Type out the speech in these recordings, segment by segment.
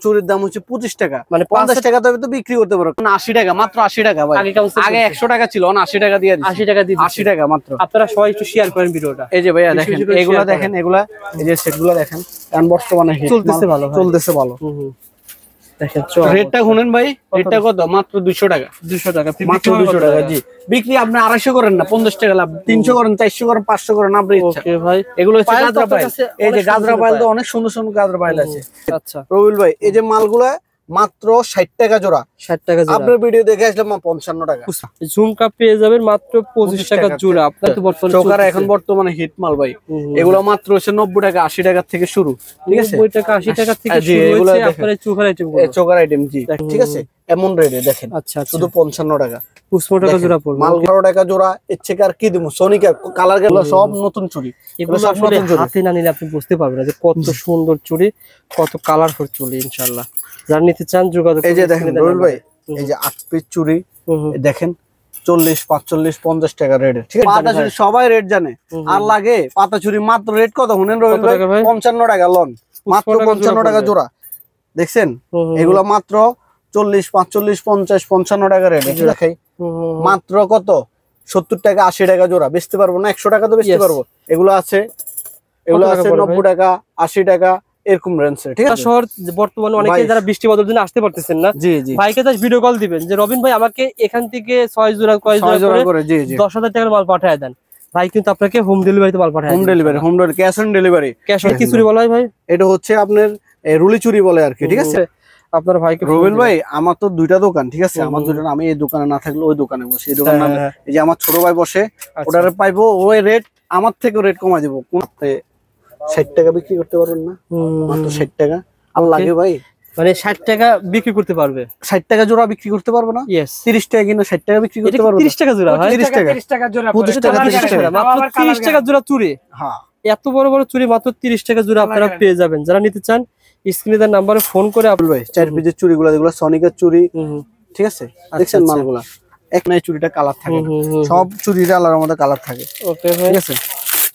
চুরির দাম হচ্ছে 25 টাকা, মানে 50 টাকা তবে তো বিক্রি করতে পারো। 80 টাকা, মাত্র 80 টাকা ভাই। আগে 100 টাকা ছিল, 80 টাকা দিয়ে দিচ্ছি। 80 টাকা দিয়ে 80 টাকা মাত্র। আপনারা সবাই একটু শেয়ার করেন ভিডিওটা। এই যে ভাইয়া দেখেন, এগুলা দেখেন, এগুলা এই যে সেটগুলো দেখেন, কারণ বর্তমানে চলতেছে ভালো, চলতেছে ভালো। দেখেন রেটটা শুনেন ভাই, রেটটা কত? মাত্র 200 টাকা। 200 টাকা মাত্র 200 টাকা। জি, বিক্রি আপনি 250 করেন না, 50 টাকা লাভ। 300 করেন, 400 করেন, 500 করেন, আপনার ইচ্ছা। ওকে ভাই, এগুলো হচ্ছে গাজরা পাইল। এই যে গাজরা পাইল তো অনেক সুন্দর সুন্দর গাজরা পাইল আছে। আচ্ছা রবিউল ভাই, এই যে মালগুলা মাত্র 60 টাকা জোড়া। 60 টাকা জোড়া। আপনার ভিডিও দেখে আসলাম 55 টাকা। ঝুমকা পেয়ে যাবেন মাত্র 25 টাকা জোড়া। আপনার তো বর্তমানে চোকার এখন বর্তমানে হিট মাল ভাই। এগুলো মাত্র হচ্ছে 90 টাকা, 80 টাকা থেকে শুরু। ঠিক আছে, 90 টাকা 80 টাকা থেকে শুরু হচ্ছে আপনার এই চোকার আইটেম গুলো। চোকার আইটেম, জি ঠিক আছে। এমন রেটে দেখেন, আচ্ছা শুধু 55 টাকা। 55 টাকা জোড়া পড়বে। মাল 12 টাকা জোড়া। এর থেকে আর কি দেবো? সোনিকা কালার গুলো সব নতুন চুড়ি। এগুলো সব নতুন চুড়ি। হাতে না নিলে আপনি বুঝতে পারবেন না যে কত সুন্দর চুড়ি, কত কালারফুল চুড়ি। ইনশাআল্লাহ যারা নিতে চান যোগাযোগ। এই যে দেখেন রবিউল ভাই, এই যে 8 পিস চুড়ি দেখেন, 40, 45, 50 টাকা রেট। ঠিক আছে, পাতা চুড়ি সবাই রেট জানে। আর লাগে পাতা চুড়ি মাত্র রেট কত শুনেন রবিউল ভাই? 55 টাকা লন, মাত্র 55 টাকা জোড়া। দেখছেন, এগুলো মাত্র 40, 45, 50, 55 টাকা রেট। দেখাই মাত্র কত? 70 টাকা, 80 টাকা জোড়া। বেচতে পারবো না, 100 টাকা তো বেচতে পারবো। এগুলো আছে, এগুলো আছে 90 টাকা, 80 টাকা, এরকম রেঞ্জে। ঠিক আছে, শহর বর্তমানে অনেকে যারা বৃষ্টি বাদল দিন আসতে পারতেছেন না, জি জি, ভাইকে জাস্ট ভিডিও কল দিবেন যে রবিন ভাই আমাকে এখান থেকে 6 জোড়া করে 10,000 টাকার মাল পাঠিয়ে দেন। ভাই কিন্তু আপনাকে হোম ডেলিভারিতে মাল পাঠায়। Home delivery, home delivery, cash on delivery. Cash on কি চুরি বলা হয় ভাই? এটা হচ্ছে আপনার রুলি চুরি বলে আর কি। ঠিক আছে, আপনার ভাইকে রবিউল ভাই, আমার তো 2টা দোকান। ঠিক আছে, আমার 2টা, আমি এই দোকানে না থাকলে ওই দোকানে বসে। এই দোকানে এই যে আমার ছোট ভাই বসে, ওটারে পাইবো ওই রেট, আমার থেকে রেট কমাই দেবো। 60 টাকা বিক্রি করতে পারবেন না, মাত্র 60 টাকা। আর লাগে ভাই, মানে 60 টাকা বিক্রি করতে পারবে। 60 টাকা জোড়া বিক্রি করতে পারবো না? 30 টাকা কিনা 60 টাকা বিক্রি করতে পারবো। 30 টাকা জোড়া ভাই, 30 টাকা জোড়া, 25 টাকা, 30 টাকা, মাত্র 30 টাকা জোড়া চুড়ি। হ্যাঁ, এত বড় বড় চুড়ি মাত্র 30 টাকা জোড়া আপনারা পেয়ে যাবেন। যারা নিতে চান স্ক্রিনে তার নাম্বারে ফোন করে আপনি ভাই 4 পিসের চুড়িগুলো, যেগুলো সনিকের চুড়ি। ঠিক আছে, দেখছেন মালগুলা এক নাই, চুড়িটা কালার থাকে না, সব চুড়িটা আলাদার মধ্যে কালার থাকে। ওকে ভাই, ঠিক আছে,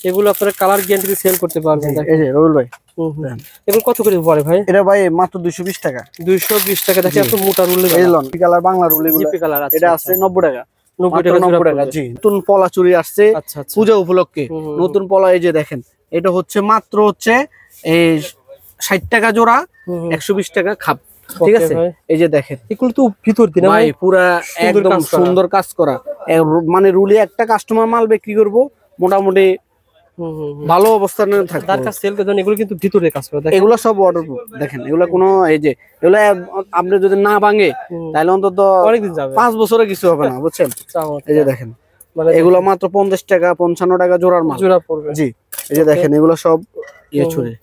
এগুলো আপনারা কালার গ্যারান্টি সেল করতে পারবেন। এই যে রবিউল ভাই, এগুলো কত করে পড়ে ভাই? এটা ভাই মাত্র 220 টাকা। 220 টাকা। দেখেন এত মোটা রুল, এই লন কালার, বাংলা রুল, এগুলো জিপি কালার আছে। এটা আছে 90 টাকা। 90 টাকা। জি, নতুন পলা চুড়ি আসছে পূজা উপলক্ষে, নতুন পলা। এই যে দেখেন, এটা হচ্ছে মাত্র হচ্ছে এই 60 টাকা জোড়া, 120 টাকা খাপ। ঠিক আছে, এই যে দেখেন, এগুলো তো ভিতর দিন ভাই পুরা একদম সুন্দর কাজ করা। মানে রুলি একটা কাস্টমার মাল বিক্রি করব মোটামুটি ভালো অবস্থানে থাকবে। তার কাছে সেল করে এগুলো কিন্তু ভিতরে কাজ করে। দেখেন এগুলো সব ওয়াটারপ্রুফ। দেখেন এগুলো কোনো, এই যে এগুলো আপনি যদি না ভাঙে তাহলে অন্তত অনেকদিন যাবে, 5 বছরে কিছু হবে না, বুঝছেন? এই যে দেখেন, এগুলো মাত্র 50 টাকা, 55 টাকা জোড়ার মাল, জোড়া পড়বে। জি, এই যে দেখেন, এগুলো সব ইয়ে ছুরি।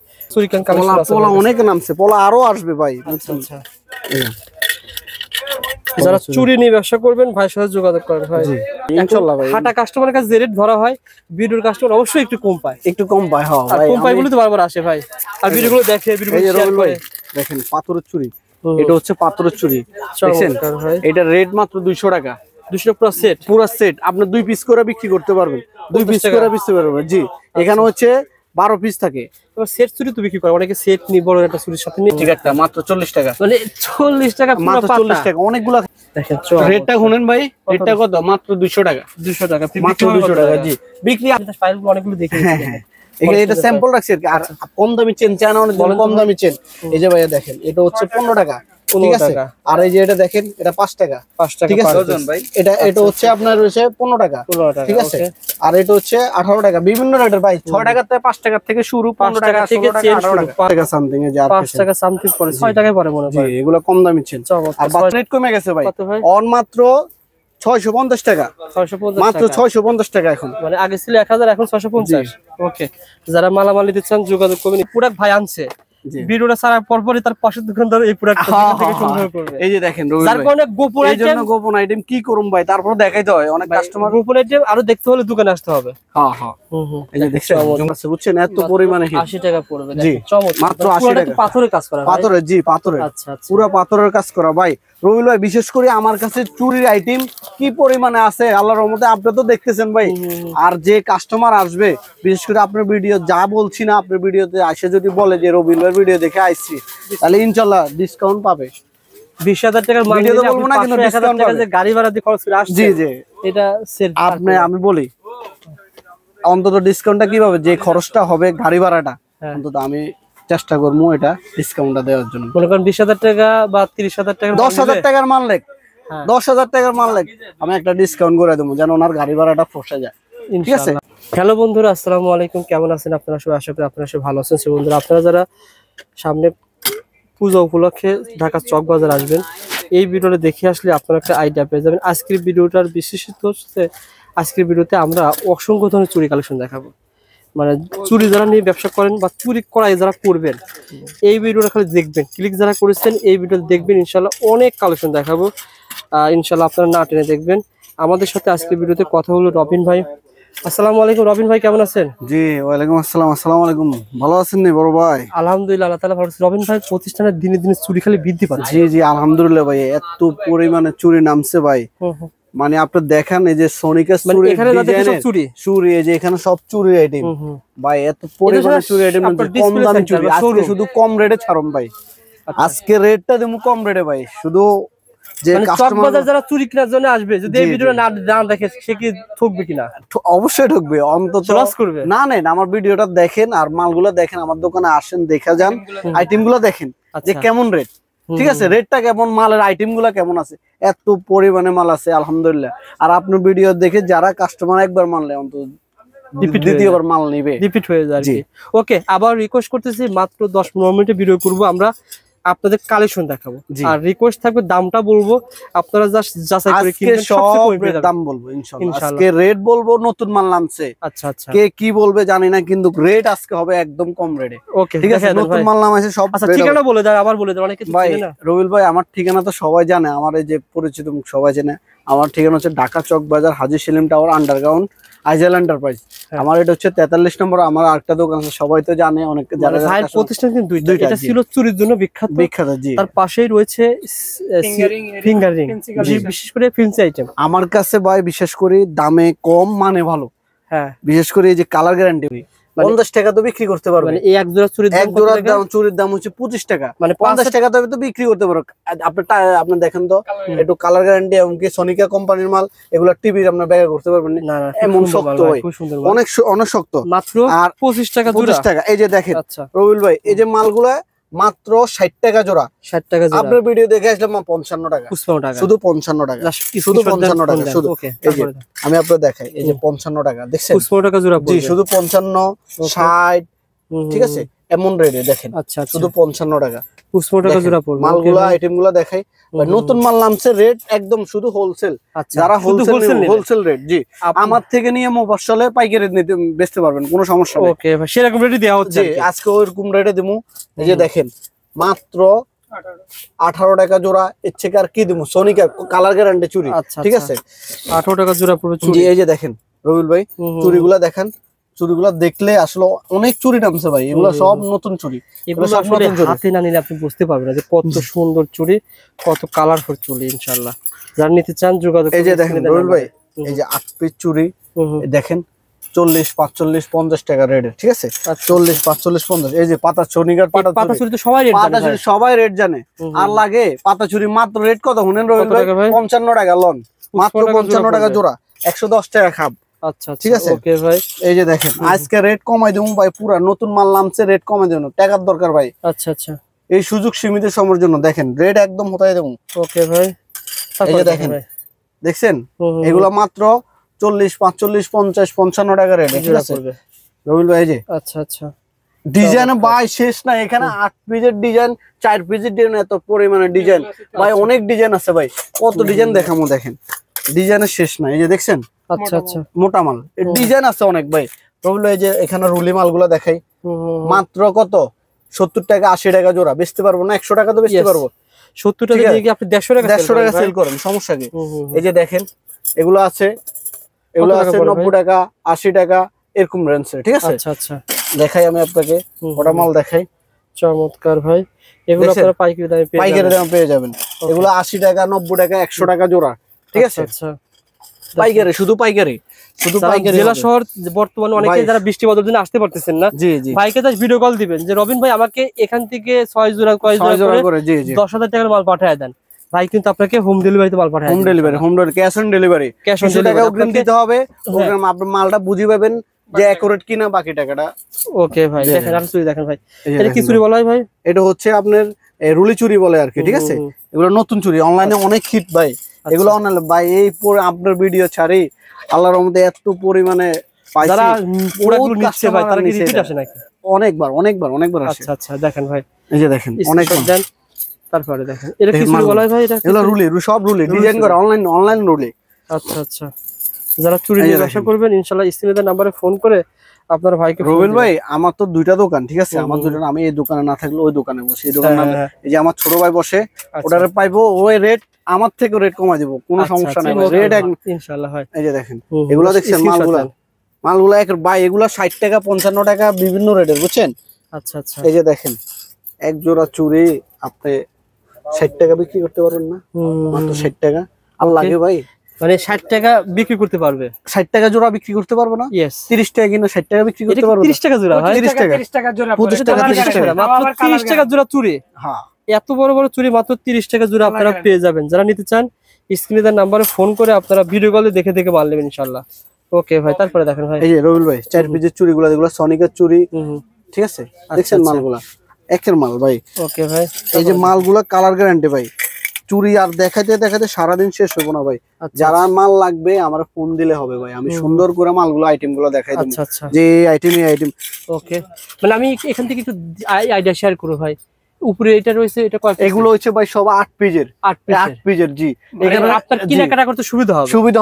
পোলা অনেক নামছে, পোলা আরো আসবে ভাই। আচ্ছা, যারা চুরি নিয়ে ব্যবসা করবেন ভাইয়ের সাথে যোগাযোগ করেন ভাই। ইনশাআল্লাহ ভাই, হাটা কাস্টমারের কাছে যে রেট ধরা হয়, ভিডিওর কাস্টমার অবশ্যই একটু কম পায়। একটু কম পায়। হ্যাঁ ভাই, কম পায় বলে তো বারবার আসে ভাই, আর ভিডিওগুলো দেখে, ভিডিওগুলো শেয়ার করে। দেখেন পাথরের চুরি, এটা হচ্ছে পাথরের চুরি। দেখছেন, এটা রেট মাত্র 200 টাকা। 200 পুরো সেট, পুরো সেট আপনি 2 পিস করে বিক্রি করতে পারবেন। 2 পিস করে বিক্রি করতে পারবেন। জি, এখানে হচ্ছে 12 পিস থাকে। সেট চুরি তো বিক্রি করে অনেকে, সেট নি বড় একটা চুরির সাথে নিয়ে। ঠিক আছে, মাত্র 40 টাকা। মানে 40 টাকা, মাত্র 40 টাকা, অনেকগুলো। দেখেন রেটটা শুনেন ভাই, রেটটা কত? মাত্র 200 টাকা। 200 টাকা, মাত্র 200 টাকা। জি, বিক্রি ফাইলগুলো অনেকগুলো দেখে। হ্যাঁ, এটা স্যাম্পল রাখছি আর কম দামি চেন চান, অনেক কম দামি চেন। এই যে ভাইয়া দেখেন, এটা হচ্ছে 15 টাকা। ঠিক আছে, আর এই যে এটা দেখেন, এটা 5 টাকা। 5 টাকা, ঠিক আছে ভাই। এটা হচ্ছে আপনার রয়েছে 15 টাকা। ঠিক আছে, আর এটা হচ্ছে 18 টাকা। বিভিন্ন রেটের ভাই, 6 টাকা থেকে 5 টাকা থেকে শুরু, 15 টাকা থেকে 18 টাকা সামথিং। এ যে 5 টাকা সামথিং পড়ে, 6 টাকায় পড়ে মনে হয়। জি, এগুলো কম দামি চেন। আর বাস রেট কমে গেছে ভাই, অন মাত্র 650 টাকা। 650, মাত্র 650 টাকা এখন। মানে আগে ছিল 1000, এখন 650। ওকে, যারা মালামাল নিতে চান যোগাযোগ করবেন। প্রোডাক্ট ভাই আনছে, ভিডিওটা ছাড়ার পরপরই তার পাশের দোকানদার এই প্রোডাক্ট থেকে সংগ্রহ করবে। এই যে দেখেন রবিউল ভাই, যার কারণে গোপন আইটেম, এইজন্য গোপন আইটেম কি করুম ভাই, তারপর দেখাইতে হয় অনেক কাস্টমার। গোপন আইটেম আরো দেখতে হলে দোকানে আসতে হবে। হ্যাঁ হ্যাঁ, এই যে দেখছেন, বুঝছেন, এত পরিমাণে 80 টাকা পড়বে। জি, মাত্র 80 টাকা। পাথরের কাজ করা, পাথরের। জি, পাথরের। আচ্ছা, পুরো পাথরের কাজ করা ভাই। রবিউল ভাই, বিশেষ করে আমার কাছে চুরির আইটেম কি পরিমাণে আছে আল্লাহর রহমতে আপনি তো দেখতেছেন ভাই। আর যে কাস্টমার আসবে, বিশেষ করে আপনার ভিডিও যা বলছি না, আপনার ভিডিওতে আসে যদি বলে যে রবিউল ভাই ভিডিও দেখে আইছি, তাহলে ইনশাআল্লাহ ডিসকাউন্ট পাবে। 20,000 টাকার মাল ভিডিও তো বলবো না, কিন্তু ডিসকাউন্ট পাবে। যে গাড়ি ভাড়া দিয়ে খরচ করে আসছে, জি জি, এটা সেট আমি বলি অন্তত ডিসকাউন্টটা কিভাবে, যে খরচটা হবে গাড়ি ভাড়াটা, অন্তত আমি চেষ্টা করবো এটা ডিসকাউন্টটা দেওয়ার জন্য। মনে করেন 20,000 টাকা বা 30,000 টাকা, 10,000 টাকার মাল লেখ, 10,000 টাকার মাল লেখ, আমি একটা ডিসকাউন্ট করে দেবো যেন ওনার গাড়ি ভাড়াটা পোষা যায়। ঠিক আছে। হ্যালো বন্ধুরা, আসসালামু আলাইকুম, কেমন আছেন আপনারা সবাই? আশা করি আপনারা সবাই ভালো আছেন। বন্ধুরা, আপনারা যারা সামনে পূজা উপলক্ষে ঢাকা চক বাজার আসবেন, এই ভিডিওটা দেখে আসলে আপনারা একটা আইডিয়া পেয়ে যাবেন। আজকের ভিডিওটার বিশেষত্ব হচ্ছে, আজকের ভিডিওতে আমরা অসংখ্য ধরনের চুরি কালেকশন দেখাবো। মানে চুরি যারা নিয়ে ব্যবসা করেন বা চুরি করাই যারা করবেন, এই ভিডিওটা খালি দেখবেন, ক্লিক যারা করেছেন এই ভিডিওটা দেখবেন, ইনশাল্লাহ অনেক কালেকশন দেখাবো। ইনশাল্লাহ আপনারা না টেনে দেখবেন। আমাদের সাথে আজকের ভিডিওতে কথা হলো রবিন ভাই। আসসালামু আলাইকুম রবিন ভাই, কেমন আছেন? জি ওয়ালাইকুম আসসালাম। আসসালামু আলাইকুম, ভালো আছেন নি বড় ভাই? আলহামদুলিল্লাহ, আল্লাহ তাআলা ভালো আছেন। রবিন ভাই, প্রতিষ্ঠানের দিনে দিনে চুরি খালি বৃদ্ধি পাচ্ছে। জি জি আলহামদুলিল্লাহ ভাই, এত পরিমাণে চুরি নামছে ভাই। মানে আপনি দেখেন এই যে সোনিকের চুরি, এখানে সব চুরি চুরি, এই যে এখানে সব চুরি আইটেম ভাই, এত পরিমাণে চুরি আইটেম, কম দামে চুরি। আজকে শুধু কম রেটে ছাড়ুন ভাই, আজকে রেটটা দেবো কম রেটে ভাই। শুধু যে চকবাজার যারা চুরি কেনার জন্য আসবে, যদি এই ভিডিওটা না দেখে সে কি ঠকবে কিনা? অবশ্যই ঠকবে, অন্তত লস করবে না। নেন আমার ভিডিওটা দেখেন আর মালগুলো দেখেন, আমার দোকানে আসেন, দেখা যান, আইটেম গুলো দেখেন যে কেমন রেট। ঠিক আছে, রেটটা কেমন, মালের আইটেম গুলা কেমন আছে, এত পরিমাণে মাল আছে আলহামদুলিল্লাহ। আর আপনার ভিডিও দেখে যারা কাস্টমার একবার মানলে অন্তত দ্বিতীয়বার মাল নিবে, রিপিট হয়ে যায়। ওকে, আবার রিকোয়েস্ট করতেছি, মাত্র 10-15 মিনিটে ভিডিও করবো, আমরা আপনাদের কালেকশন দেখাবো। আর রিকোয়েস্ট থাকবে দামটা বলবো, আপনারা জাস্ট যাচাই করে কিনবেন। সব দাম বলবো ইনশাআল্লাহ, আজকে রেট বলবো, নতুন মাল নামছে। আচ্ছা আচ্ছা, কে কি বলবে জানি না, কিন্তু রেট আজকে হবে একদম কম রেটে। ওকে ঠিক আছে, নতুন মাল নামাইছে সব। আচ্ছা, ঠিকানা বলে দাও, আবার বলে দাও, অনেকে তো ভাই চেনে না। রবিল ভাই, আমার ঠিকানা তো সবাই জানে, আমার এই যে পরিচিত মুখ সবাই জানে। আমার ঠিকানা হচ্ছে ঢাকা চক বাজার, হাজী সেলিম টাওয়ার, আন্ডারগ্রাউন্ড, আইজেল এন্টারপ্রাইজ। আমার এটা হচ্ছে 43 নম্বর। আমার আরেকটা দোকান আছে, সবাই তো জানে, অনেক যারা ভাইয়ের প্রতিষ্ঠান কিন্তু দুইটা। এটা ছিল চুরির জন্য বিখ্যাত, জি। তার পাশেই রয়েছে ফিঙ্গারিং, বিশেষ করে ফ্যান্সি আইটেম। আমার কাছে ভাই বিশেষ করে দামে কম, মানে ভালো। হ্যাঁ, বিশেষ করে এই যে কালার গ্যারান্টি 50 টাকা তো বিক্রি করতে পারবে। মানে এই এক জোড়া চুরির দাম হচ্ছে 25 টাকা, মানে 50 টাকা তো বিক্রি করতে পারো। আপনি দেখেন তো, একটু কালার গ্যারান্টি, এমনকি সোনিকা কোম্পানির মাল, এগুলো টিভি আপনার ব্যাগে করতে পারবেন না, এমন শক্ত হয়, অনেক শক্ত। মাত্র আর 25 টাকা। এই যে দেখেন রবিল ভাই, এই যে মালগুলা মাত্র 60 টাকা জোড়া। 60 টাকা জোড়া। আপনার ভিডিও দেখে আসলাম 55 টাকা, শুধু 55 টাকা, শুধু 55 টাকা শুধু। এই যে আমি আপনাদের দেখাই, এই যে 55 টাকা দেখছেন, 55 টাকা জোড়া। জি, শুধু 55, 60, ঠিক আছে, এমন রেটে দেখেন। আচ্ছা, শুধু 55 টাকা, 55 টাকা জোড়া পড়বে। মালগুলা আইটেমগুলা দেখাই, নতুন মাল নামছে, রেট একদম শুধু হোলসেল। যারা হোলসেল রেট, জি, আমার থেকে নিয়ে মফস্বলে পাইকারি নিতে বেচতে পারবেন, কোনো সমস্যা নেই। ওকে ভাই, সেরকম রেটে দেওয়া হচ্ছে, আজকে ওইরকম রেটে দেবো। এই যে দেখেন, মাত্র 18 টাকা জোড়া। এর থেকে আর কি দেবো, সোনিকা কালার গ্যারান্টি চুড়ি। ঠিক আছে, 18 টাকা জোড়া পড়বে চুড়ি। এই যে দেখেন রবিল ভাই, চুড়িগুলা দেখেন, চুড়িগুলা দেখলে আসলে অনেক চুড়ি নামছে ভাই, এগুলো সব নতুন চুড়ি। এগুলো আসলে হাতে না নিলে আপনি বুঝতে পারবেন না যে কত সুন্দর চুড়ি, কত কালারফুল চুড়ি। ইনশাআল্লাহ যারা নিতে চান যোগাযোগ। এই যে দেখেন রবিল ভাই, এই যে 8 পিস চুড়ি দেখেন, 40, 45, 50 টাকা রেটে। ঠিক আছে, 40, 45, 50। এই যে পাতা সোনিকার পাতা চুড়ি তো সবাই রেট জানে। আর লাগে পাতা চুড়ি মাত্র রেট কত শুনেন রবিল ভাই? 55 টাকা লন, মাত্র 55 টাকা জোড়া, 110 টাকা খাপ। আচ্ছা, ঠিক আছে, ওকে ভাই। এই যে দেখেন, আজকে রেট কমাই দেবো ভাই, পুরা নতুন মাল নামছে, রেট কমাই দেবো, টাকার দরকার ভাই। আচ্ছা আচ্ছা, এই সুযোগ সীমিত সময়ের জন্য দেখেন, রেট একদম হতাই দেবো। ওকে ভাই, এই যে দেখেন, দেখছেন এগুলা মাত্র 40, 45, 50, 55 টাকা রেট। ঠিক আছে রবিল ভাই, এই যে আচ্ছা আচ্ছা, ডিজাইন ভাই শেষ না, এখানে 8 পিসের ডিজাইন, 4 পিসের ডিজাইন, এত পরিমাণে ডিজাইন ভাই, অনেক ডিজাইন আছে ভাই, কত ডিজাইন দেখামো। দেখেন ডিজাইনের শেষ না, এই যে দেখছেন। আচ্ছা আচ্ছা, মোটা মাল, ডিজাইন আছে অনেক ভাই। রবিল ভাই, এই যে এখানে রুলি মালগুলো দেখাই, মাত্র কত 70 টাকা, 80 টাকা জোড়া। বেচতে পারবো না, 100 টাকা তো বেচতে পারবো। 70 টাকা দিয়ে কি আপনি 150 টাকা সেল করেন, সমস্যা কি? এই যে দেখেন এগুলো আছে, এগুলো আছে 90 টাকা, 80 টাকা, এরকম রেঞ্জে। ঠিক আছে, আচ্ছা আচ্ছা, দেখাই আমি আপনাকে, ওটা মাল দেখাই। চমৎকার ভাই, এগুলো আপনারা পাইকারি দামে পেয়ে যাবেন। এগুলো 80 টাকা, 90 টাকা, 100 টাকা জোড়া। ঠিক আছে, আচ্ছা, পাইকারি, শুধু পাইকারি। শুধু পাইকারি জেলা শহর বর্তমানে অনেকে যারা বৃষ্টি বদল দিনে আসতে পারতেছেন না, জি জি, ভাইকে জাস্ট ভিডিও কল দিবেন যে রবিন ভাই আমাকে এখান থেকে 6 জোড়া করে জি জি 10,000 টাকার মাল পাঠিয়ে দেন, ভাই কিন্তু আপনাকে হোম ডেলিভারিতে মাল পাঠায়। Home delivery cash on delivery, cash on টাকা অগ্রিম দিতে হবে, ওখানে আপনার মালটা বুঝি পাবেন যে অ্যাকুরেট কিনা, বাকি টাকাটা। ওকে ভাই দেখেন আর চুরি দেখেন ভাই, এটা কি চুরি বলা হয় ভাই? এটা হচ্ছে আপনার রুলি চুরি বলে আর কি, ঠিক আছে? এগুলো নতুন চুরি, অনলাইনে অনেক হিট ভাই এগুলো, অনলাইনে ভাই এই পরে আপনার ভিডিও ছাড়ি আল্লাহর রহমতে এত পরিমাণে পাইছি, যারা পুরাগুলো নিচ্ছে ভাই তারা কি রিপিট আসে নাকি? অনেকবার আসে। আচ্ছা আচ্ছা দেখেন ভাই, এই যে দেখেন অনেক দেন, তারপরে দেখেন এটা কি চুরি বলা হয় ভাই? এটা এগুলো রুলি, সব রুলি ডিজাইন করা, অনলাইন রুলি। আচ্ছা আচ্ছা, যারা চুরি নিয়ে ব্যবসা করবেন ইনশাআল্লাহ স্ক্রিনে দেওয়া নম্বরে ফোন করে আপনার ভাইকে। রবিল ভাই আমার তো দুইটা দোকান, ঠিক আছে? আমার দুইটা, আমি এই দোকানে না থাকলে ওই দোকানে বসে, এই দোকানে এই যে আমার ছোট ভাই বসে, ওটারে পাইবো, ওই রেট আমার থেকে রেট কমাই দিব, কোনো সমস্যা নাই রেট ইনশাআল্লাহ হয়। এই যে দেখেন এগুলো দেখছেন মালগুলা এক ভাই, এগুলা 60 টাকা 55 টাকা বিভিন্ন রেটের, বুঝছেন? আচ্ছা আচ্ছা, এই যে দেখেন এক জোড়া চুড়ি আপনি 60 টাকা বিক্রি করতে পারবেন না, মাত্র 60 টাকা। আর লাগে ভাই মানে 60 টাকা বিক্রি করতে পারবে, 60 টাকা জোড়া বিক্রি করতে পারবো না? ইয়েস, 30 টাকা কিনা 60 টাকা বিক্রি করতে পারবো। 30 টাকা জোড়া ভাই, 30 টাকা জোড়া, 25 টাকা 30 টাকা, মাত্র 30 টাকা জোড়া চুড়ি। হ্যাঁ, এত বড় বড় চুড়ি মাত্র 30 টাকা জোড়া আপনারা পেয়ে যাবেন। যারা নিতে চান স্ক্রিনে দেওয়া নম্বরে ফোন করে আপনারা ভিডিও কলে দেখে মাল নেবেন ইনশাআল্লাহ। ওকে ভাই তারপরে দেখেন ভাই, এই যে রবিল ভাই 4 পিসের চুড়িগুলো, যেগুলো সনিকের চুড়ি, ঠিক আছে? দেখছেন মালগুলা একের মাল ভাই। ওকে ভাই, এই যে মালগুলা কালার গ্যারান্টি ভাই, চুরি আর দেখাইতে দেখাইতে সারাদিন শেষ হবো না ভাই। যারা মাল লাগবে আমার ফোন দিলে হবে ভাই, আমি সুন্দর করে মালগুলো আইটেম গুলো দেখাই দেব, যে এই আইটেম এই আইটেম। ওকে, মানে আমি এখান থেকে একটু আইডিয়া শেয়ার করব ভাই। উপরে এটা রয়েছে, এটা কয়? এগুলো হচ্ছে ভাই সব 8 পিসের, 8 পিসের। জি, এখানে আপনার কেনাকাটা করতে সুবিধা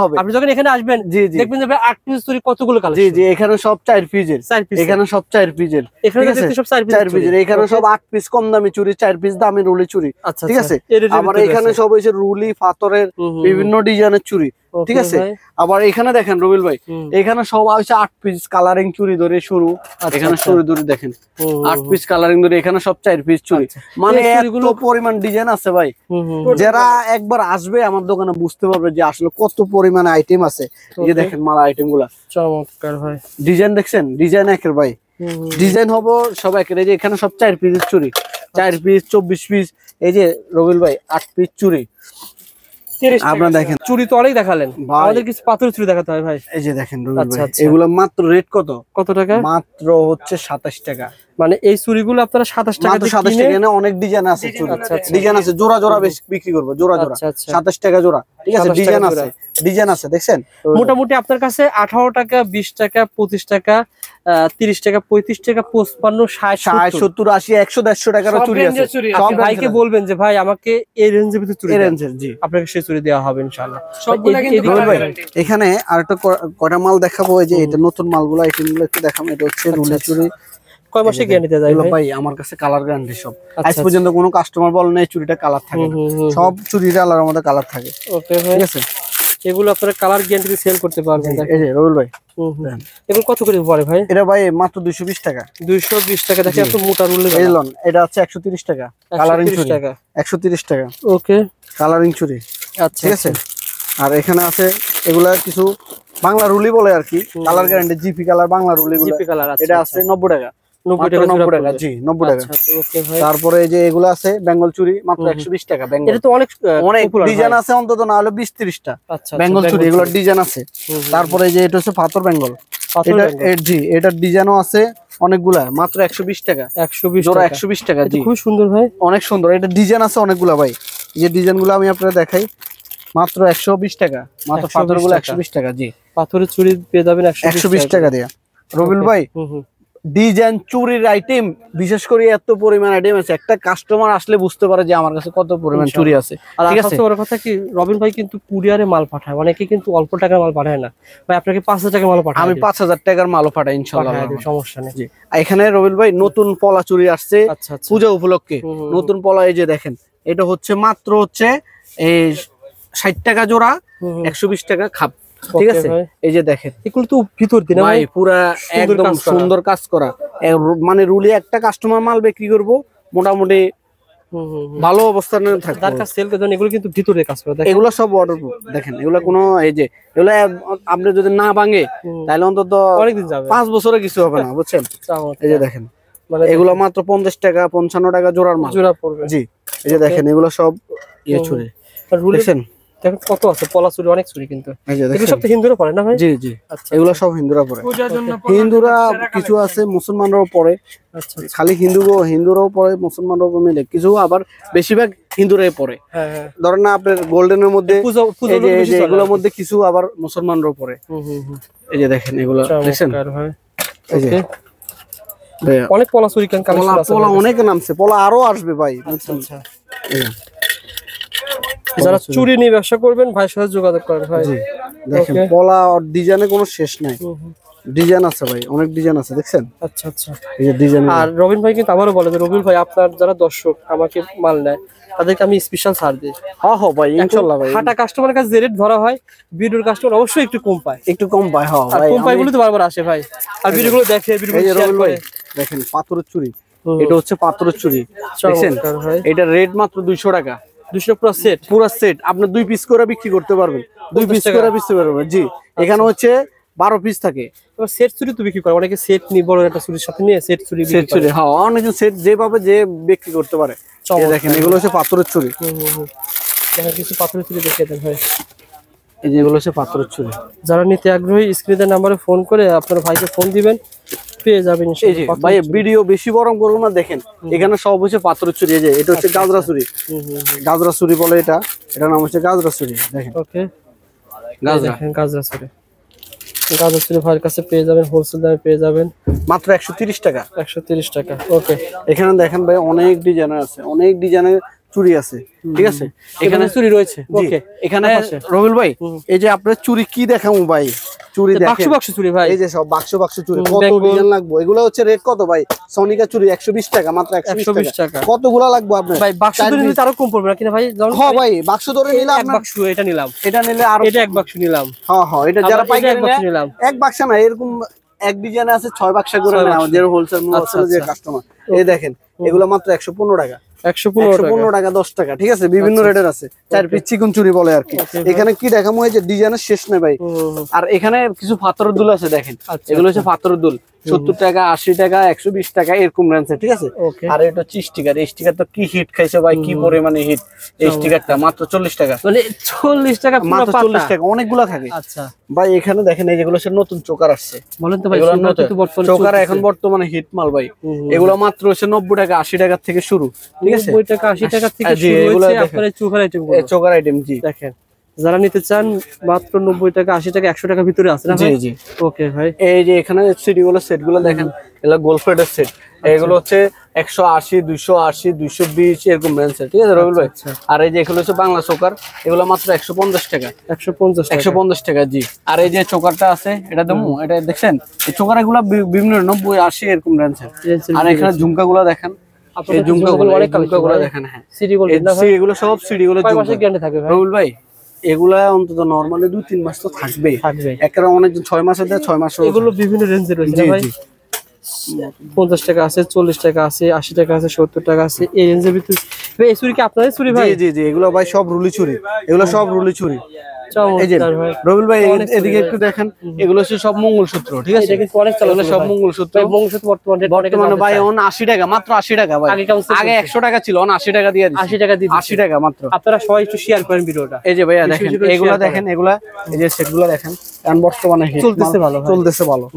হবে। আপনি যখন এখানে আসবেন দেখবেন যে 8 পিস চুরি কতগুলো কালার। জি জি, এখানে সব 4 পিসের, এখানে সব 4 পিসের, এখানে দেখতে সব 4 পিসের। এখানে সব 8 পিস কম দামি চুরি, 4 পিস দামি রুলি চুরি, ঠিক আছে? আবার এখানে সব হইছে রুলি পাথরের বিভিন্ন ডিজাইনের চুরি, ঠিক আছে? আবার এখানে দেখেন রবিল ভাই, এখানে সব হইছে 8 পিস কালারিং চুরি ধরে শুরু, এখানে চুরি ধরে দেখেন 8 পিস কালারিং ধরে, এখানে সব 4 পিস চুরি। মানে এত পরিমাণ ডিজাইন আছে ভাই, যারা একবার আসবে আমার দোকানে বুঝতে পারবে যে আসলে কত পরিমাণ আইটেম আছে। এই যে দেখেন মাল আইটেম গুলা চমৎকার ভাই, ডিজাইন দেখছেন, ডিজাইন একের ভাই, ডিজাইন হবো সব একের। এই যে এখানে সব 4 পিসের চুরি, 4 পিস 24 পিস। এই যে রবিল ভাই 8 পিস চুরি আপনারা দেখেন। চুরি তো অনেক দেখালেন, আমাদের কিছু পাথরের চুরি দেখাতে হয় ভাই। এই যে দেখেন রবিল ভাই, এগুলো মাত্র রেট কত টাকা? মাত্র হচ্ছে 27 টাকা। মানে এই চুরিগুলো আপনারা 27 টাকা দিয়ে 27 টাকা না, অনেক ডিজাইন আছে চুরি, ডিজাইন আছে, জোড়া জোড়া বেশি বিক্রি করব, জোড়া জোড়া 27 টাকা জোড়া, ঠিক আছে? ডিজাইন আছে দেখছেন। মোটামুটি আপনার কাছে 18 টাকা 20 টাকা 25 টাকা 30 টাকা 35 টাকা 55 60 70 80 100 150 টাকার চুরি আছে। সব ভাইকে বলবেন যে ভাই আমাকে এই রেঞ্জের ভিতরে চুরি, এই রেঞ্জের, জি আপনাকে সেই চুরি দেওয়া হবে ইনশাআল্লাহ। সবগুলা কিন্তু ভাই এখানে আরেকটা কয়টা মাল দেখাবো, এই যে এটা নতুন মালগুলো, আইটেমগুলো একটু দেখাবো। এটা হচ্ছে রুলি চুরি, কয় মাসে গ্যারান্টি দেওয়া যায় ভাই? আমার কাছে কালার গ্যারান্টি সব, আজ পর্যন্ত কোনো কাস্টমার বলে না এই চুরিটা কালার থাকে না, সব চুরিটা আলাদার মধ্যে কালার থাকে। ওকে ভাই, ঠিক আছে, এগুলো আপনারা কালার গ্যারান্টি সেল করতে পারবেন। এই যে রবিল ভাই এগুলো কত করে পড়ে ভাই? এটা ভাই মাত্র 220 টাকা। 220 টাকা দেখে এত মোটা রুলি এলন, এটা হচ্ছে 130 টাকা কালারিং চুরি, 130 টাকা। ওকে, কালারিং চুরি, আচ্ছা ঠিক আছে। আর এখানে আছে এগুলা কিছু বাংলা রুলি বলে আর কি, colour guarantee GP colour, Bangla Rulli গুলো, এটা আছে 90 টাকা। 90 টাকা, জি 90 টাকা। ওকে ভাই, তারপরে এই যে এগুলো আছে বেঙ্গল চুরি, মাত্র 120 টাকা। বেঙ্গল, এটা তো অনেক ডিজাইন আছে, অন্তত না হলে 20-30টা বেঙ্গল চুরি, এগুলো ডিজাইন আছে। তারপরে এই যে এটা হচ্ছে পাথর বেঙ্গল, এটা জি এটার ডিজাইনও আছে অনেকগুলা, মাত্র 120 টাকা। 120 জোড়া 120 টাকা, জি খুব সুন্দর ভাই, অনেক সুন্দর। এটা ডিজাইন আছে অনেকগুলা ভাই, এই যে ডিজাইনগুলো আমি আপনাদের দেখাই, মাত্র 120 টাকা, মাত্র পাথরগুলো 120 টাকা। জি, পাথরের চুরি পেয়ে যাবেন 120 টাকা দিয়ে। রবিল ভাই ডিজাইন চুরির আইটেম, বিশেষ করে এত পরিমাণ আইটেম আছে, একটা কাস্টমার আসলে বুঝতে পারে যে আমার কাছে কত পরিমাণ চুরি আছে, ঠিক আছে? বড় কথা কি রবিন ভাই কিন্তু কুরিয়ারে মাল পাঠায়, অনেকে কিন্তু অল্প টাকার মাল পাঠায় না ভাই, আপনাকে 5000 টাকার মাল পাঠায়, আমি 5000 টাকার মালও পাঠাই ইনশাআল্লাহ, সমস্যা নেই। জি, এখানে রবিল ভাই নতুন পলা চুরি আসছে পূজা উপলক্ষে, নতুন পলা। এই যে দেখেন, এটা হচ্ছে মাত্র হচ্ছে এই 60 টাকা জোড়া, 120 টাকা খাপ, ঠিক আছে? এই যে দেখেন, এগুলো তো ভিতর দিন ভাই পুরা একদম সুন্দর কাজ করা। মানে রুলি একটা কাস্টমার মাল বিক্রি করব মোটামুটি ভালো অবস্থানে থাকবে। যার কাছে সেল করেন এগুলো কিন্তু ভিতরে কাজ করে, দেখেন এগুলো সব ওয়াটারপ্রুফ। দেখেন এগুলো কোনো এই যে এগুলো আপনি যদি না ভাঙে তাহলে অন্তত অনেকদিন যাবে, 5 বছরে কিছু হবে না, বুঝছেন? এই যে দেখেন এগুলো মাত্র 50 টাকা 55 টাকা জোড়ার মাল, জোড়া পড়বে। জি এই যে দেখেন এগুলো সব ইয়ে ছুরি দেখেন, দেখেন কত আছে, পলা চুরি অনেক চুরি কিন্তু। এই যে এগুলো দেখেন সব তো হিন্দুরা পড়ে না ভাই? জি জি আচ্ছা, এগুলো সব হিন্দুরা পড়ে। হিন্দুরা কিছু আছে, মুসলমানরাও পড়ে। আচ্ছা খালি হিন্দুরাও পড়ে, মুসলমানরাও মিলে কিছু, আবার বেশিরভাগ হিন্দুরাই পড়ে। হ্যাঁ হ্যাঁ, ধরেন না আপনার গোল্ডেনের মধ্যে পূজা এই যে এগুলোর মধ্যে কিছু আবার মুসলমানরাও পড়ে। এই যে দেখেন এগুলো দেখছেন ভাই, এই যে অনেক পলা চুরি কেন কালেকশন আছে, পোলা অনেক নামছে, পোলা আরো আসবে ভাই। আচ্ছা আচ্ছা, যারা চুরি নিয়ে ব্যবসা করবেন ভাইয়ের সাথে যোগাযোগ করেন ভাই। দেখেন পোলা ডিজাইনে কোনো শেষ নাই, ডিজাইন আছে ভাই, অনেক ডিজাইন আছে দেখছেন। আচ্ছা আচ্ছা, এই যে ডিজাইন। আর রবিন ভাই কিন্তু আবারও বলে যে রবিন ভাই আপনার যারা দর্শক আমাকে মাল নেয় তাদেরকে আমি স্পেশাল ছাড় দিই। হ্যাঁ হ্যাঁ ভাই ইনশাআল্লাহ ভাই, হাটা কাস্টমারের কাছে যে রেট ধরা হয় ভিডিওর কাস্টমার অবশ্যই একটু কম পায়, একটু কম পায়। হ্যাঁ আর ভাই কম পায় বলে তো বারবার আসে ভাই, আর ভিডিওগুলো দেখে ভিডিওগুলো শেয়ার করে। দেখেন পাথরের চুড়ি, এটা হচ্ছে পাথরের চুড়ি দেখছেন, এটা রেট মাত্র 200 টাকা। 200 পুরো সেট, পুরো সেট আপনি 2 পিস করে বিক্রি করতে পারবেন, 2 পিস করে বিক্রি করতে পারবেন। জি এখানে হচ্ছে 12 পিস থাকে। সেট চুরি তো বিক্রি করে অনেকে, সেট নিয়ে বড় একটা চুরির সাথে নিয়ে সেট চুরি সেট চুরি, হ্যাঁ অনেকে সেট যেভাবে যে বিক্রি করতে পারে। এই দেখেন এগুলো হচ্ছে পাথরের চুরি। দেখেন কিছু পাথরের চুরি দেখিয়ে দেন ভাই, এই যে এগুলো হচ্ছে পাথরের চুরি। যারা নিতে আগ্রহী স্ক্রিনের নাম্বারে ফোন করে আপনার ভাইকে ফোন দিবেন, পেয়ে যাবেন। এই যে ভাই ভিডিও বেশি বড় করব না, দেখেন এখানে সব হচ্ছে পাথরের চুরি। এই যে এটা হচ্ছে গাজরা চুরি, গাজরা চুরি বলে এটা, এটার নাম হচ্ছে গাজরা চুরি। দেখেন ওকে, গাজরা চুরি, গাজরা চুরি ভাইয়ের কাছে পেয়ে যাবেন, হোলসেল দামে পেয়ে যাবেন মাত্র 130 টাকা। 130 টাকা। ওকে, এখানে দেখেন ভাই অনেক ডিজাইনের আছে, অনেক ডিজাইনের চুরি আছে, ঠিক আছে? এখানে চুরি রয়েছে। ওকে, এখানে রবিল ভাই এই যে আপনার চুরি কি দেখামু ভাই, চুরি দেখেন বাক্স চুরি ভাই, এই যে সব বাক্স চুরি, কত ডিজাইন লাগবে। এগুলো হচ্ছে রেট কত ভাই? সোনিকা চুরি 120 টাকা, মাত্র 120 টাকা। কতগুলা লাগবে আপনার ভাই? বাক্স ধরে নিলে আরো কম পড়বে না কিনা ভাই? হ্যাঁ ভাই বাক্স ধরে নিলে এক বাক্স এটা নিলাম, এটা নিলে আর এটা এক বাক্স নিলাম। হ্যাঁ হ্যাঁ, এটা যারা পাইকারি নিলাম এক বাক্স না, এরকম এক ডিজাইন আছে 6 বাক্স করে নাও, যে হোলসেল যে কাস্টমার। এই দেখেন এগুলো মাত্র 115 টাকা, 115 টাকা 10 টাকা, ঠিক আছে? বিভিন্ন রেটের আছে। 4 পিস চিকন চুরি বলে আর কি। এখানে কি দেখামু, এই যে ডিজাইনের শেষ নেই ভাই। আর এখানে কিছু পাথরের দুল আছে দেখেন, এগুলো হচ্ছে পাথরের দুল, 70 টাকা 80 টাকা 120 টাকা এরকম রেঞ্জে, ঠিক আছে? আর এটা হচ্ছে স্টিকার, এই স্টিকার তো কি হিট খাইছে ভাই, কি পরিমাণে হিট। এই স্টিকারটা মাত্র 40 টাকা, মানে 40 টাকা মাত্র 40 টাকা, অনেকগুলা থাকে। আচ্ছা ভাই এখানে দেখেন এই যেগুলো হচ্ছে নতুন চোকার আসছে, বলেন তো ভাই, চোকার এখন বর্তমানে হিট মাল ভাই। এগুলো মাত্র হচ্ছে 90 টাকা 80 টাকা থেকে শুরু, ঠিক আছে? 90 টাকা 80 টাকা থেকে শুরু হচ্ছে আপনার চোকার আইটেম গুলো। চোকার আইটেম জি দেখেন, যারা নিতে চান মাত্র 90 টাকা 80 টাকা 100 টাকা ভিতরে আছে না ভাই? জি জি। ওকে ভাই, এই যে এখানে সিডি গুলো সেট গুলো দেখেন, এগুলো গোল্ডফেডের সেট। এগুলো হচ্ছে 180 280 220 এরকম রেঞ্জ, ঠিক আছে রবিল ভাই? আর এই যে এগুলো হচ্ছে বাংলা চোকার, এগুলো মাত্র 150 টাকা, 150 টাকা জি। আর এই যে চোকারটা আছে এটা দেবো, এটা দেখছেন এই চোকার গুলো বিভিন্ন 90 80 এরকম রেঞ্জ। আর এখানে ঝুমকা গুলো দেখেন, এই ঝুমকা গুলো অনেক ঝুমকা গুলো দেখেন। হ্যাঁ সিডি গোল্ড না ভাই? এগুলো সব সিডি গুলো কয় মাসের গ্যারান্টি থাকবে ভাই রবিল ভাই? এগুলা অন্তত নরমালি 2-3 মাস তো থাকবে। একটা অনেক 6 মাসে দেয়, 6 মাস। এগুলো বিভিন্ন রেঞ্জে রয়েছে ভাই, 50 টাকা আছে, 40 টাকা আছে, 80 টাকা আছে, 70 টাকা আছে, এই রেঞ্জের ভিতরে। ভাই এই চুরি কি আপনাদের চুরি ভাই? জি জি জি, এগুলো ভাই সব রুলি চুরি, এগুলো সব রুলি চুরি। এই যে রবিল ভাই এদিকে একটু দেখেন, এগুলো হচ্ছে সব মঙ্গলসূত্র, ঠিক আছে? এগুলো সব মঙ্গলসূত্র। মঙ্গলসূত্র বর্তমানে ভাই এখন 80 টাকা, মাত্র 80 টাকা ভাই। আগে 100 টাকা ছিল, এখন 80 টাকা দিয়ে দিচ্ছি। 80 টাকা দিয়ে 80 টাকা মাত্র। আপনারা সবাই একটু শেয়ার করেন ভিডিওটা। এই যে ভাইয়া দেখেন এগুলা দেখেন, এগুলা এই যে সেটগুলো দেখেন, কারণ বর্তমানে চলতেছে ভালো, চলতেছে ভালো।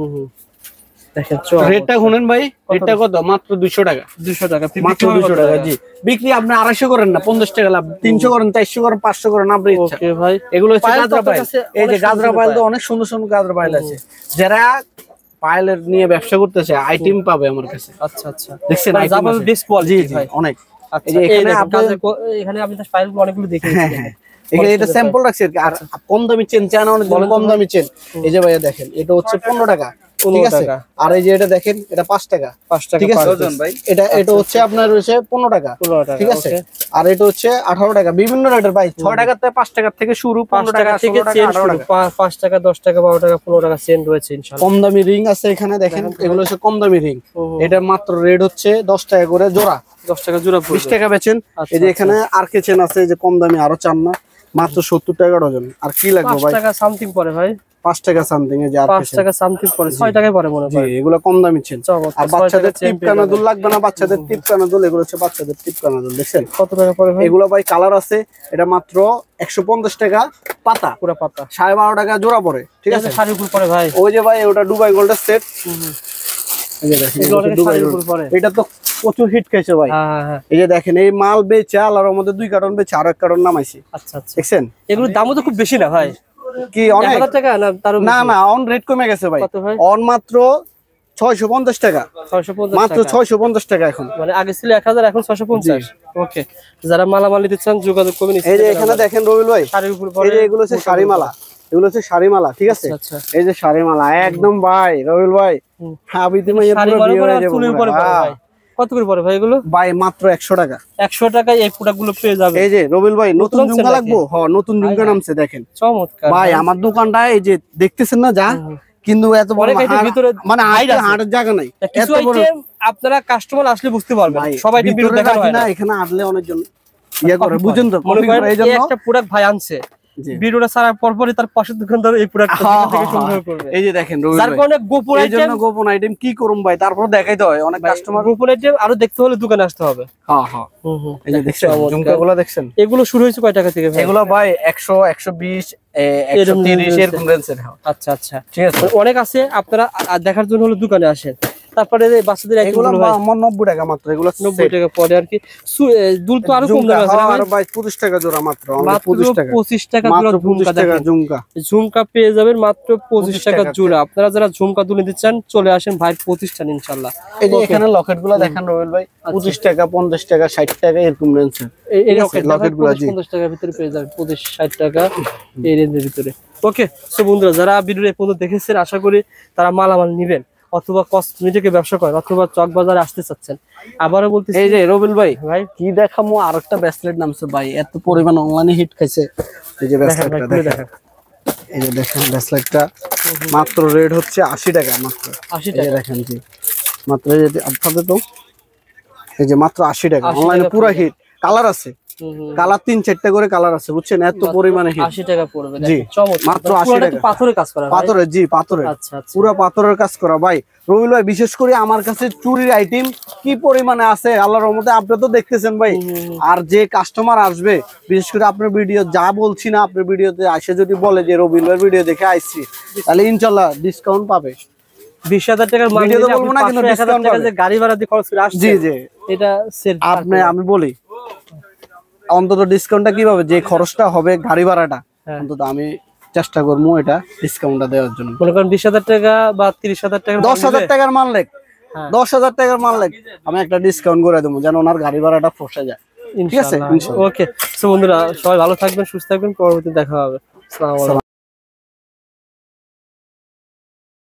দেখেন রেটটা শুনেন ভাই, রেটটা কত? মাত্র 200 টাকা, 200 টাকা, মাত্র 200 টাকা জি। বিক্রি আপনি 250 করেন না, 50 টাকা লাভ, 300 করেন, 400 করেন, 500 করেন, আপনার ইচ্ছা। ওকে ভাই, এগুলো হচ্ছে গাজরা পাইল। এই যে গাজরা পাইল তো অনেক সুন্দর সুন্দর গাজরা পাইল আছে, যারা পাইলের নিয়ে ব্যবসা করতেছে আইটেম পাবে আমার কাছে। আচ্ছা আচ্ছা, দেখছেন আইটেম বেস্ট কোয়ালিটি ভাই, অনেক। এই যে এখানে আপনি ফাইলগুলো অনেকগুলো দেখে নিয়েছেন, এখানে এটা স্যাম্পল রাখছি আর কি। আর কম দামি চেন চান, অনেক কম দামি চেন। এই যে ভাইয়া দেখেন, এটা হচ্ছে 15 টাকা, ঠিক আছে। আর এই যে এটা দেখেন, এটা 5 টাকা, 5 টাকা ঠিক আছে ডজন ভাই। এটা হচ্ছে আপনার হচ্ছে 15 টাকা, ঠিক আছে। আর এটা হচ্ছে 18 টাকা, বিভিন্ন রেটের ভাই। 6 টাকা থেকে 5 টাকা থেকে শুরু, 15 টাকা থেকে 18 টাকা, 5 টাকা 10 টাকা 12 টাকা 15 টাকা সেন্ট রয়েছে ইনশাআল্লাহ। কম দামি রিং আছে এখানে দেখেন, এগুলো হচ্ছে কম দামি রিং। এটা মাত্র রেট হচ্ছে 10 টাকা করে জোড়া, 10 টাকা জোড়া, 20 টাকা বেচেন। এই যে এখানে আরকে চেন আছে, যে কম দামি, আরো চান না, মাত্র 70 টাকা ডজন। আর কি লাগবে ভাই? 5 টাকা সামথিং পড়ে ভাই, 5 টাকা সামথিং। এই যে 5 টাকা সামথিং পড়ে, 6 টাকায় পড়ে মনে হয়। এগুলো কম দামি চেন। আর বাচ্চাদের টিপ কানাদুল লাগবে না, বাচ্চাদের টিপ কানাদুল, এগুলো হচ্ছে বাচ্চাদের টিপ কানাদুল। দেখছেন কত টাকা পড়ে ভাই? এগুলো ভাই কালার আছে, এটা মাত্র 150 টাকা পাতা, পুরো পাতা 12.5 টাকা জোড়া পড়ে, ঠিক আছে। শাড়ির উপর পড়ে ভাই। ওই যে ভাই ওটা দুবাই গোল্ডের সেট, এই যে দেখেন শাড়ির উপর পড়ে। এটা তো প্রচুর হিট খাইছে ভাই। হ্যাঁ। এই যে দেখেন, এই মাল বেচে আলার মধ্যে 2 কার্টন বেচে আরো 1 কার্টন নামাইছে। আচ্ছা আচ্ছা, দেখছেন এগুলোর দামও তো খুব বেশি না ভাই, কি অনেক 1000 টাকা না তার? না অন রেট কমে গেছে ভাই। কত ভাই? অন মাত্র 650 টাকা, 650 মাত্র 650 টাকা এখন। মানে আগে ছিল 1000, এখন 650। ওকে, যারা মালামাল নিতে চান যোগাযোগ করবেন। এই যে এখানে দেখেন রবিল ভাই, শাড়ির উপর এই পড়ে, যে এগুলো হচ্ছে শাড়ি মালা, এগুলো হচ্ছে শাড়ি মালা, ঠিক আছে। আচ্ছা। এই যে শাড়ি মালা একদম ভাই রবিল ভাই, হাবি তুমি শাড়ি পুরো বিয়ে হয়ে যাবে চুলের উপরে পড়ে ভাই। কত করে পড়ে ভাই এগুলো? ভাই মাত্র 100 টাকা, 100 টাকায় এই প্রোডাক্টগুলো পেয়ে যাবে। এই যে রবিল ভাই নতুন ঝুমকা লাগবো, হ্যাঁ নতুন ঝুমকা নামছে দেখেন, চমৎকার ভাই। আমার দোকানটা এই যে দেখতেছেন না, যা কিন্তু এত বড় ভিতরে মানে হাটের জায়গা নাই, কিছু আইটেম আপনারা কাস্টমার আসলে বুঝতে পারবেন, সবাই টিম ভিডিও দেখানো হয় না। এখানে আসলে অনেকজন ইয়া করে, বুঝেন তো, এইজন্য একটা প্রোডাক্ট ভাই আনছে, ভিডিওটা ছাড়ার পরপরই তার পাশের দোকানদার এই প্রোডাক্টটা থেকে সংগ্রহ করবে। এই যে দেখেন রবিল যার ভাই, কারণে গোপন এই জন্য গোপন আইটেম কি করুম ভাই, তারপর দেখাইতে হয় অনেক কাস্টমার। গোপন আইটেম আরো দেখতে হলে দোকানে আসতে হবে। হ্যাঁ এই যে দেখছেন ঝুমকাগুলো দেখছেন, এগুলো শুরু হয়েছে কয় টাকা থেকে ভাই? এগুলো ভাই 100, 120, 130 এরকম রেঞ্জের। আচ্ছা, ঠিক আছে, অনেক আছে। আপনারা দেখার জন্য হলো দোকানে আসেন। তারপরে বাচ্চাদের এগুলো 90 টাকা মাত্র, এগুলো 90 টাকা পড়ে আর কি। দুল তো আরো কম দামে আছে আর ভাই 25 টাকা জোড়া, মাত্র 25 টাকা জোড়া ঝুমকা পেয়ে যাবেন মাত্র 25 টাকা জোড়া। আপনারা যারা ঝুমকা দুল নিতে চান চলে আসেন ভাইয়ের প্রতিষ্ঠান ইনশাআল্লাহ। এই যে এখানে লকেটগুলো দেখেন রবিল ভাই, 25 টাকা, 50 টাকা, 60 টাকা এরকম রেঞ্জের এই লকেটগুলো 50 টাকার ভিতরে পেয়ে যাবেন, 25-60 টাকা এই রেঞ্জের ভিতরে। ওকে, সো বন্ধুরা যারা ভিডিও এই পর্যন্ত দেখেছেন, আশা করি তারা মালামাল নেবেন, অথবা কসমেটিকের ব্যবসা করেন, অথবা চক বাজারে আসতে চাচ্ছেন। আবারও বলতেছি, এই যে রবিল ভাই কি দেখামো, আরেকটা ব্রেসলেট নামছে ভাই, এত পরিমাণ অনলাইনে হিট খাইছে। এই যে ব্রেসলেটটা দেখেন, এই যে দেখেন ব্রেসলেটটা মাত্র রেট হচ্ছে 80 টাকা, মাত্র 80 টাকা দেখেন জি, মাত্র এই যে আপনাদের তো এই যে মাত্র 80 টাকা, অনলাইনে পুরো হিট। কালার আছে, কালার 3-4টা করে কালার আছে, বুঝছেন, এত পরিমাণে হিট। 80 টাকা পড়বে জি, মাত্র 80 টাকা। পাথরের কাজ করা, পাথরের, জি পাথরের, আচ্ছা, পুরো পাথরের কাজ করা ভাই। রবিল ভাই বিশেষ করে আমার কাছে চুরির আইটেম কি পরিমাণে আছে আল্লাহর রহমতে, আপনি তো দেখতেছেন ভাই। আর যে কাস্টমার আসবে, বিশেষ করে আপনার ভিডিও যা বলছি না, আপনার ভিডিওতে আসে যদি বলে যে রবিল ভাই ভিডিও দেখে আইছি, তাহলে ইনশাআল্লাহ ডিসকাউন্ট পাবে। 20,000 টাকার মাল ভিডিও তো বলবো না, কিন্তু 1000 টাকা যে গাড়ি ভাড়া দিয়ে খরচ করে আসছে, জি এটা সেট আমি বলি অন্তত ডিসকাউন্টটা কিভাবে, যে খরচটা হবে গাড়ি ভাড়াটা, অন্তত আমি চেষ্টা করবো এটা ডিসকাউন্টটা দেওয়ার জন্য। মনে করেন 20,000 টাকা বা 30,000 টাকা, 10,000 টাকার মাল লেখ, 10,000 টাকার মাল লেখ, আমি একটা ডিসকাউন্ট করে দেবো, যেন ওনার গাড়ি ভাড়াটা পোষা যায়। ঠিক আছে, ওকে। সো বন্ধুরা সবাই ভালো থাকবেন, সুস্থ থাকবেন, পরবর্তী দেখা হবে। আসসালামু আলাইকুম।